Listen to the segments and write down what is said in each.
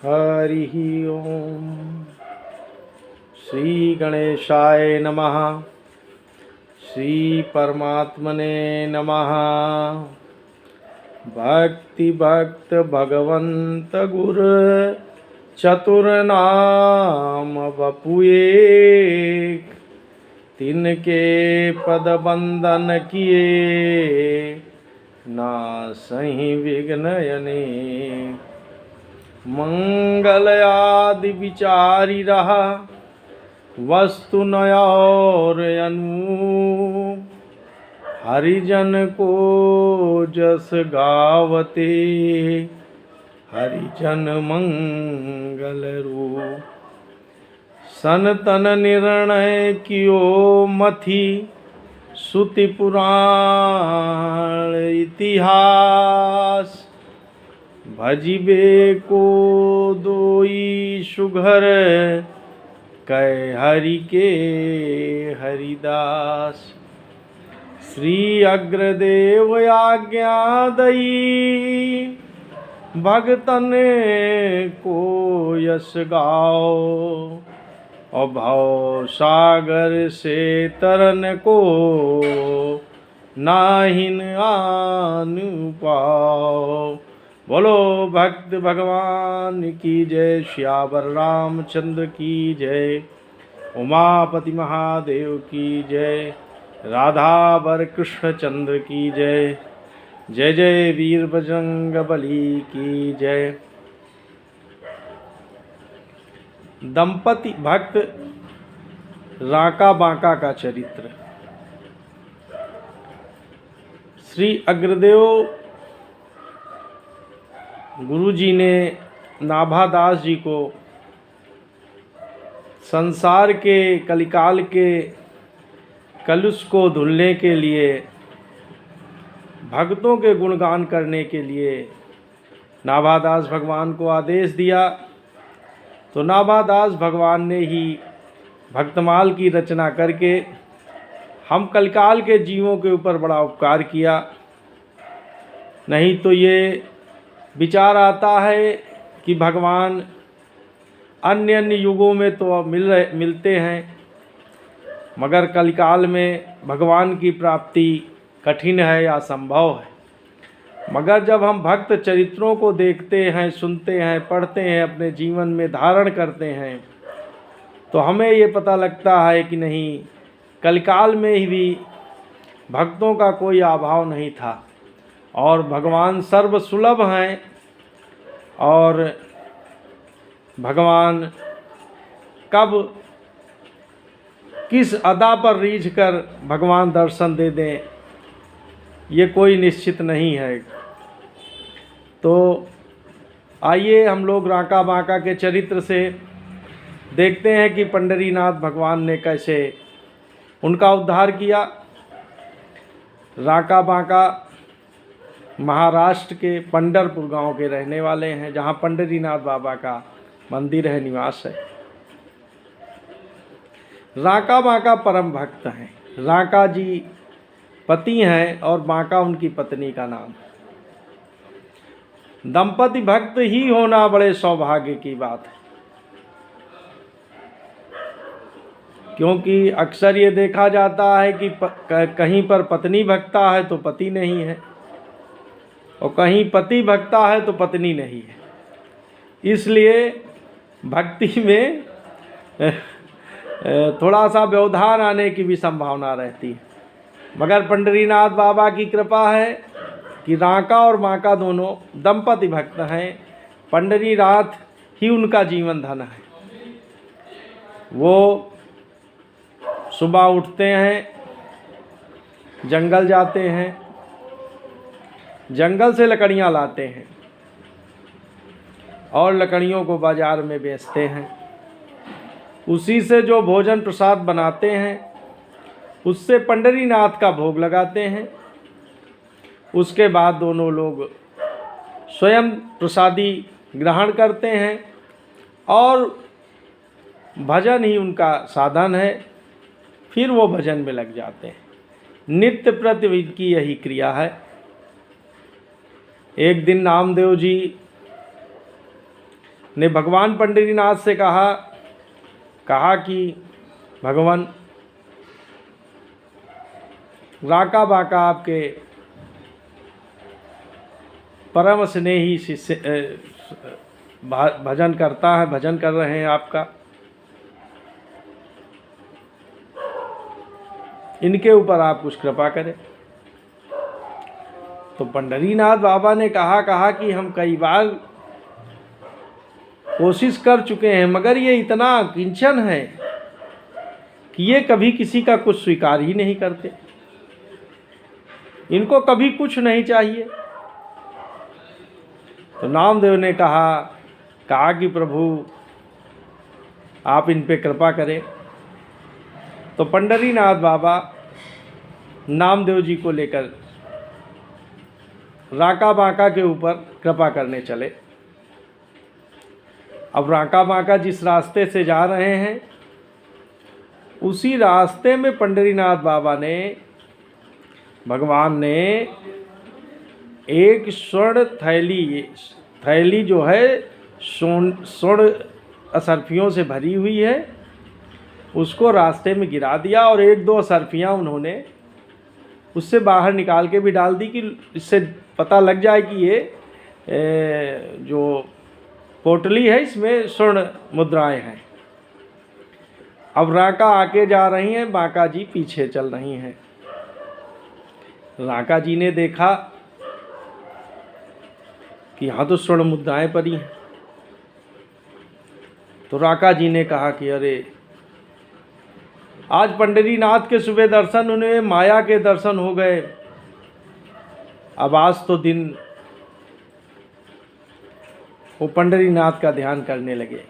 हरिः ओम। श्री गणेशाय नमः। श्री परमात्मने नमः। भक्ति भक्त भगवंत गुर चतुर नाम बपुए, तिनके पद बंदन किए, ना सही विघ्न अनेक। मंगल आदि विचारी रहा, वस्तु न और अनूप। हरिजन को जस गावते, हरिजन मंगल रूप। सनतन निर्णय कियो मथि, श्रुति पुराण इतिहास। भजिबे को दोई सुघर, कै हरि के हरिदास। श्री अग्रदेव आज्ञा दई, भगतन को यश गाओ। और भव सागर से तरन को, नाहिन आन पाओ। बोलो भक्त भगवान की जय। श्यावर रामचंद्र की जय। उमापति महादेव की जय। राधा वर कृष्ण चंद्र की जय। जय जय वीर बजरंग बली की जय। दंपति भक्त राका बांका का चरित्र। श्री अग्रदेव गुरुजी ने नाभादास जी को संसार के कलिकाल के कलुष को धुलने के लिए, भक्तों के गुणगान करने के लिए नाभादास भगवान को आदेश दिया। तो नाभादास भगवान ने ही भक्तमाल की रचना करके हम कलिकाल के जीवों के ऊपर बड़ा उपकार किया। नहीं तो ये विचार आता है कि भगवान अन्य अन्य युगों में तो मिलते हैं, मगर कलिकाल में भगवान की प्राप्ति कठिन है या असंभव है। मगर जब हम भक्त चरित्रों को देखते हैं, सुनते हैं, पढ़ते हैं, अपने जीवन में धारण करते हैं, तो हमें ये पता लगता है कि नहीं, कलिकाल में ही भी भक्तों का कोई अभाव नहीं था और भगवान सर्वसुलभ हैं। और भगवान कब किस अदा पर रीझ कर भगवान दर्शन दे दें, ये कोई निश्चित नहीं है। तो आइए हम लोग राका बांका के चरित्र से देखते हैं कि पंढरीनाथ भगवान ने कैसे उनका उद्धार किया। राका बांका महाराष्ट्र के पंढरपुर गांव के रहने वाले हैं, जहां पंढरीनाथ बाबा का मंदिर है, निवास है। राका बांका परम भक्त हैं। राका जी पति हैं और बांका उनकी पत्नी का नाम। दंपति भक्त ही होना बड़े सौभाग्य की बात है, क्योंकि अक्सर ये देखा जाता है कि कहीं पर पत्नी भक्ता है तो पति नहीं है, और कहीं पति भक्ता है तो पत्नी नहीं है। इसलिए भक्ति में थोड़ा सा व्यवधान आने की भी संभावना रहती है। मगर पंढरीनाथ बाबा की कृपा है कि राका और बांका दोनों दंपति भक्त हैं। पंढरीनाथ ही उनका जीवन धन है। वो सुबह उठते हैं, जंगल जाते हैं, जंगल से लकड़ियाँ लाते हैं और लकड़ियों को बाज़ार में बेचते हैं। उसी से जो भोजन प्रसाद बनाते हैं, उससे पंढरीनाथ का भोग लगाते हैं। उसके बाद दोनों लोग स्वयं प्रसादी ग्रहण करते हैं और भजन ही उनका साधन है। फिर वो भजन में लग जाते हैं। नित्य प्रति की यही क्रिया है। एक दिन नामदेव जी ने भगवान पंढरीनाथ से कहा कि भगवान, राका बाका आपके परम स्नेही शिष्य भजन करता है, भजन कर रहे हैं आपका, इनके ऊपर आप कुछ कृपा करें। तो पंढरीनाथ बाबा ने कहा कि हम कई बार कोशिश कर चुके हैं, मगर ये इतना किंचन है कि ये कभी किसी का कुछ स्वीकार ही नहीं करते, इनको कभी कुछ नहीं चाहिए। तो नामदेव ने कहा कि प्रभु आप इन पे कृपा करें। तो पंढरीनाथ बाबा नामदेव जी को लेकर राका बाका के ऊपर कृपा करने चले। अब राका बाका जिस रास्ते से जा रहे हैं, उसी रास्ते में पंढरीनाथ बाबा ने, भगवान ने एक स्वर्ण थैली जो है स्वर्ण असरफियों से भरी हुई है, उसको रास्ते में गिरा दिया और एक दो असरफियाँ उन्होंने उससे बाहर निकाल के भी डाल दी कि इससे पता लग जाए कि ये जो पोटली है इसमें स्वर्ण मुद्राएं हैं। अब राका आके जा रही हैं, बाका जी पीछे चल रही हैं। राका जी ने देखा कि यहाँ तो स्वर्ण मुद्राएं पड़ी हैं। तो राका जी ने कहा कि अरे, आज पंढरीनाथ के सुबह दर्शन, उन्हें माया के दर्शन हो गए, अब आज तो दिन। वो पंढरीनाथ का ध्यान करने लगे।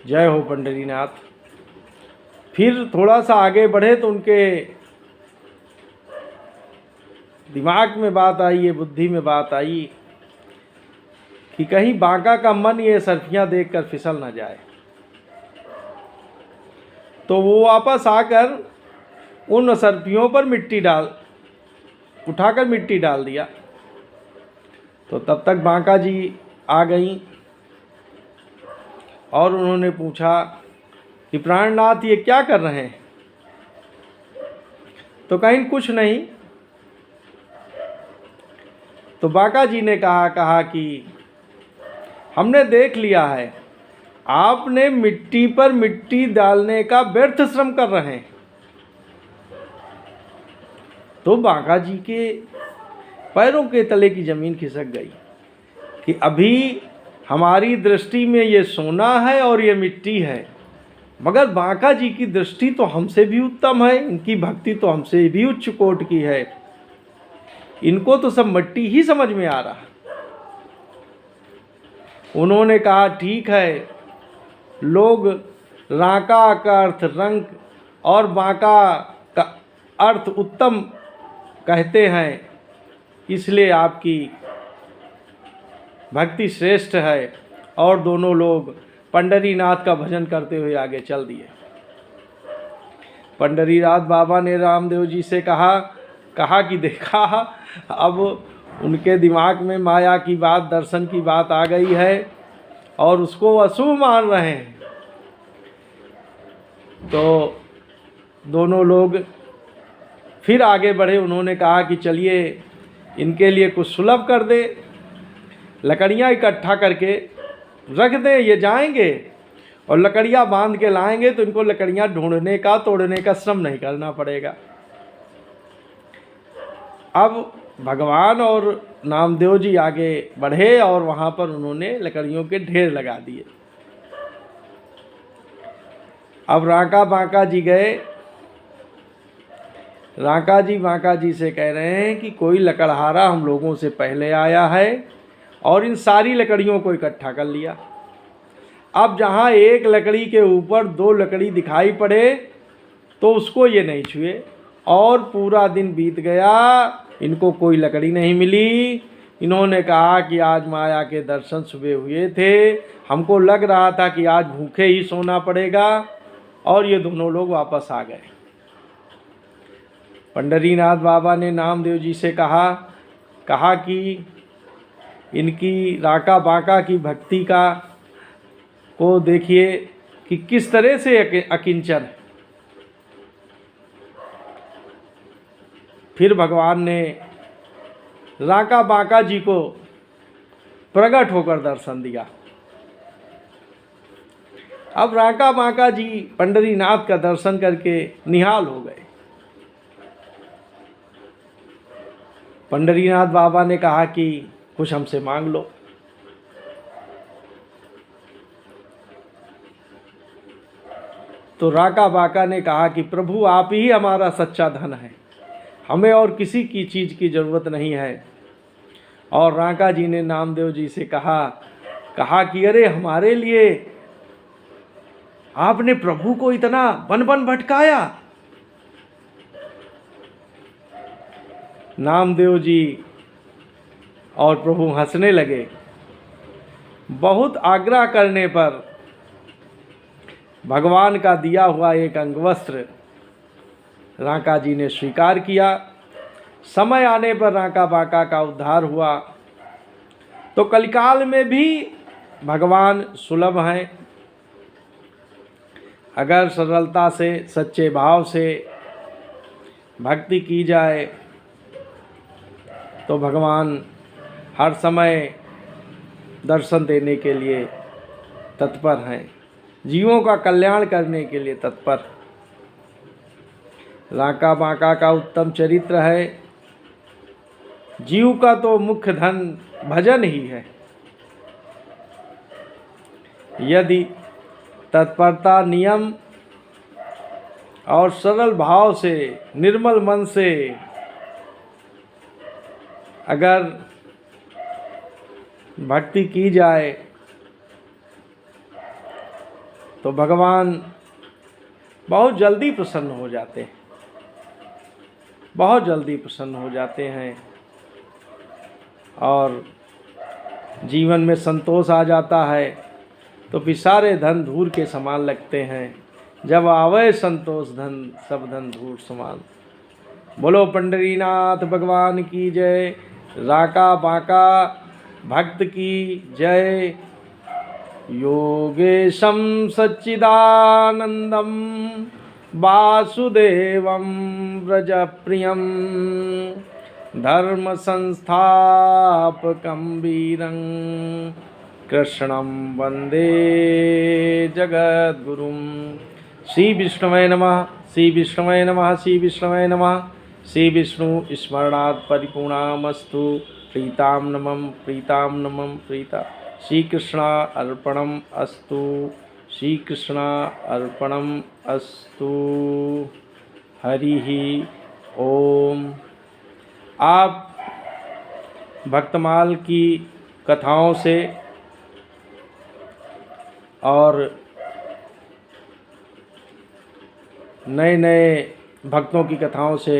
जय हो पंढरीनाथ। फिर थोड़ा सा आगे बढ़े तो उनके दिमाग में बात आई, ये बुद्धि में बात आई कि कहीं बांका का मन ये सरफियाँ देखकर फिसल ना जाए। तो वो वापस आकर उन सरफियों पर उठाकर मिट्टी डाल दिया। तो तब तक बांका जी आ गईं और उन्होंने पूछा कि प्राणनाथ ये क्या कर रहे हैं? तो कहीं कुछ नहीं। तो बांका जी ने कहा कि हमने देख लिया है, आपने मिट्टी पर मिट्टी डालने का व्यर्थ श्रम कर रहे हैं। तो बांका जी के पैरों के तले की जमीन खिसक गई कि अभी हमारी दृष्टि में ये सोना है और ये मिट्टी है, मगर बांका जी की दृष्टि तो हमसे भी उत्तम है, इनकी भक्ति तो हमसे भी उच्च कोटि की है, इनको तो सब मिट्टी ही समझ में आ रहा। उन्होंने कहा ठीक है, लोग राका का अर्थ रंग और बांका का अर्थ उत्तम कहते हैं, इसलिए आपकी भक्ति श्रेष्ठ है। और दोनों लोग पंढरीनाथ का भजन करते हुए आगे चल दिए। पंढरीनाथ बाबा ने रामदेव जी से कहा कि देखा, अब उनके दिमाग में माया की बात, दर्शन की बात आ गई है और उसको अशुभ मान रहे हैं। तो दोनों लोग फिर आगे बढ़े। उन्होंने कहा कि चलिए इनके लिए कुछ सुलभ कर दे, लकड़ियाँ इकट्ठा करके रख दें, ये जाएंगे और लकड़ियाँ बांध के लाएंगे तो इनको लकड़ियाँ ढूंढने का, तोड़ने का श्रम नहीं करना पड़ेगा। अब भगवान और नामदेव जी आगे बढ़े और वहाँ पर उन्होंने लकड़ियों के ढेर लगा दिए। अब राका बांका जी गए। राका जी बांका जी से कह रहे हैं कि कोई लकड़हारा हम लोगों से पहले आया है और इन सारी लकड़ियों को इकट्ठा कर लिया। अब जहाँ एक लकड़ी के ऊपर दो लकड़ी दिखाई पड़े तो उसको ये नहीं छुए और पूरा दिन बीत गया, इनको कोई लकड़ी नहीं मिली। इन्होंने कहा कि आज माया के दर्शन सुबह हुए थे, हमको लग रहा था कि आज भूखे ही सोना पड़ेगा, और ये दोनों लोग वापस आ गए। पंढरीनाथ बाबा ने नामदेव जी से कहा कि इनकी राका बांका की भक्ति का को देखिए कि किस तरह से अकिंचन है। फिर भगवान ने राका बाका जी को प्रकट होकर दर्शन दिया। अब राका बाका जी पंडरीनाथ का दर्शन करके निहाल हो गए। पंडरीनाथ बाबा ने कहा कि कुछ हमसे मांग लो। तो राका बाका ने कहा कि प्रभु आप ही हमारा सच्चा धन है, हमें और किसी की चीज़ की ज़रूरत नहीं है। और राका जी ने नामदेव जी से कहा कि अरे हमारे लिए आपने प्रभु को इतना वन वन भटकाया। नामदेव जी और प्रभु हंसने लगे। बहुत आग्रह करने पर भगवान का दिया हुआ एक अंगवस्त्र राका जी ने स्वीकार किया। समय आने पर राका बाका का उद्धार हुआ। तो कलिकाल में भी भगवान सुलभ हैं। अगर सरलता से सच्चे भाव से भक्ति की जाए तो भगवान हर समय दर्शन देने के लिए तत्पर हैं, जीवों का कल्याण करने के लिए तत्पर। राका बाका का उत्तम चरित्र है। जीव का तो मुख्य धन भजन ही है। यदि तत्परता, नियम और सरल भाव से, निर्मल मन से अगर भक्ति की जाए तो भगवान बहुत जल्दी प्रसन्न हो जाते हैं, बहुत जल्दी प्रसन्न हो जाते हैं और जीवन में संतोष आ जाता है। तो फिर सारे धन धूल के समान लगते हैं। जब आवे संतोष धन सब धन धूल समान। बोलो पंडरीनाथ भगवान की जय। राका बाका भक्त की जय। योगेशं सच्चिदानंदं वासुदेवं व्रजप्रियं धर्म संस्थापकं वीरं कृष्णं वंदे जगद्गुरुं। श्री विष्णवे नमः, श्री विष्णवे नमः, श्री विष्णवे नमः। श्री विष्णु स्मरणात् परिपूर्णामस्तु। प्रीताम नमः, प्रीताम नमः, प्रीता। श्री कृष्ण अर्पणम अस्तु, श्री कृष्ण अर्पणम अस्तु। हरि ओम। आप भक्तमाल की कथाओं से और नए नए भक्तों की कथाओं से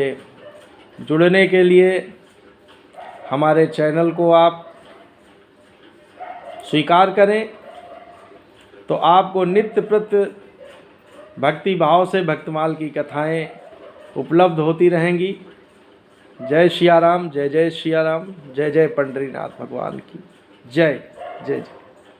जुड़ने के लिए हमारे चैनल को आप स्वीकार करें तो आपको नित्य प्रति भक्ति भाव से भक्तमाल की कथाएं उपलब्ध होती रहेंगी। जय सिया राम, जय जय सिया राम, जय जय पंडरीनाथ भगवान की जय। जय जय।